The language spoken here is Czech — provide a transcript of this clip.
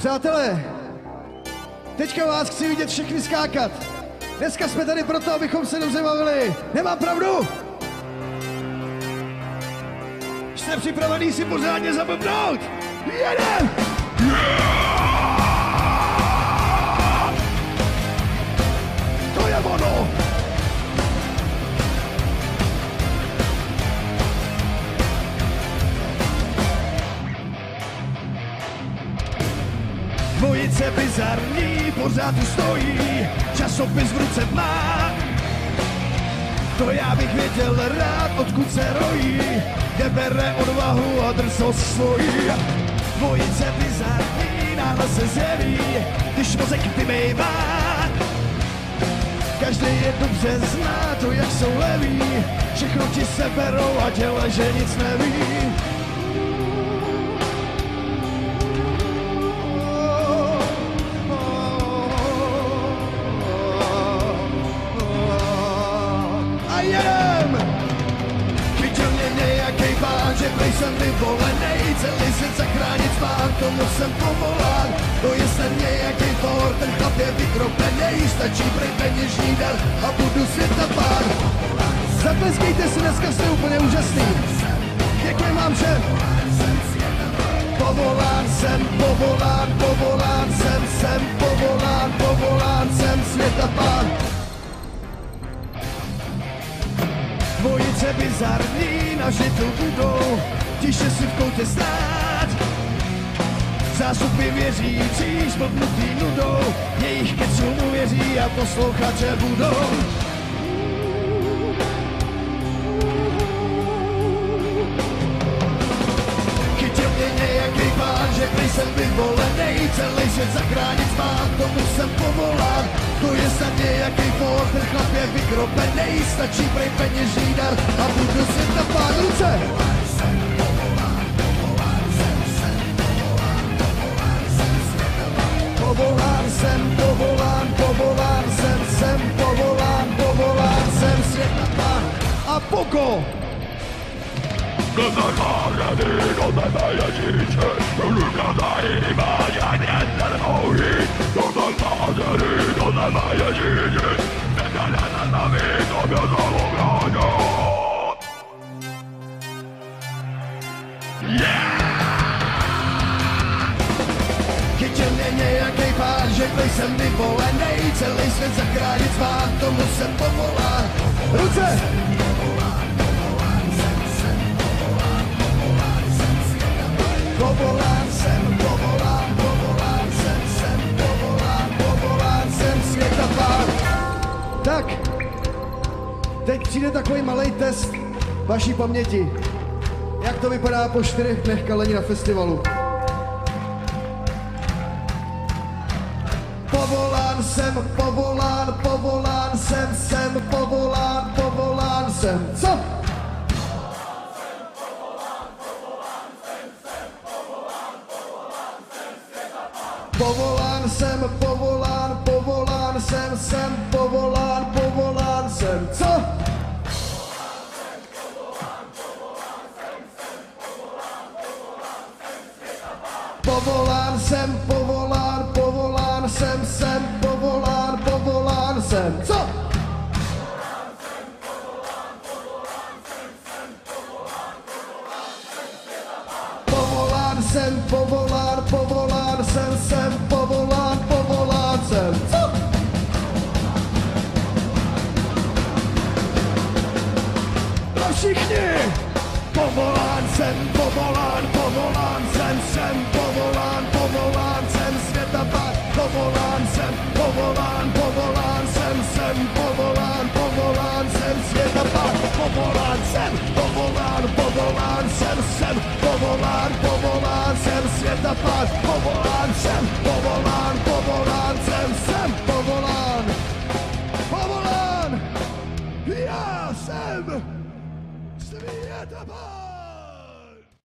Přátelé, teďka vás chci vidět všechny skákat. Dneska jsme tady proto, abychom se dobře bavili. Nemám pravdu? Jste připravený si pořádně zablbnout? Jedem! To je ono! Dvojice bizarní pořád tu stojí, časopis v ruce má. To já bych věděl rád, odkud se rojí, kde bere odvahu a drzost svojí. Dvojice bizarní náhle se zjeví, když mozek vymejvá. Každý je dobře zná to, jak jsou leví, všechno ti se berou a děle, že nic neví. Že prej jsem vyvolenej, celý svět zachránit spát, tomu jsem povolán. To je snad nějaký for, ten chlap je vykropenej, stačí prej peněžní dar a budu světa pán. Zatleskejte si, dneska jste úplně úžasný. Děkuji vám všem. Povolán jsem, povolán, povolán jsem povolán, povolán jsem světa pán. Dvojice bizarní na žitlu budou, tiše si v koutě stát. Zástupy věřící, zblbnutý nudou, jejich kecům uvěří a poslouchače budou. Chytil mě nějaký pán, že když jsem vyvolenej, celý svět zachránit mám, tomu jsem povolán. To je snad nějaký for, ten chlap je vykropenej, stačí prej peněžní dar a budu světa pán. Ruce! Povolán jsem, povolán, povolán jsem povolán jsem světa pán. A poko! Chytil mě nějaký pán, že když jsem vyvolenej, celý svět zachránit mám, tomu jsem povolán. Ruce! Povolán jsem, povolán jsem světa pán. Tak, teď přijde takový malej test vaší paměti. Jak to vypadá po 4 dnech kalení na festivalu? Povolán jsem, povolán jsem povolán jsem. Co? Povolán jsem, povolán jsem povolán jsem. Co? Povolán jsem, povolán jsem povolán jsem. Co? Povolán jsem, povolán jsem povolán jsem. Co? A všichni! Povolán jsem světa pán. Povolán jsem světa pán. Povolán jsem světa pán. Povolán jsem povolán. Já jsem světa pán.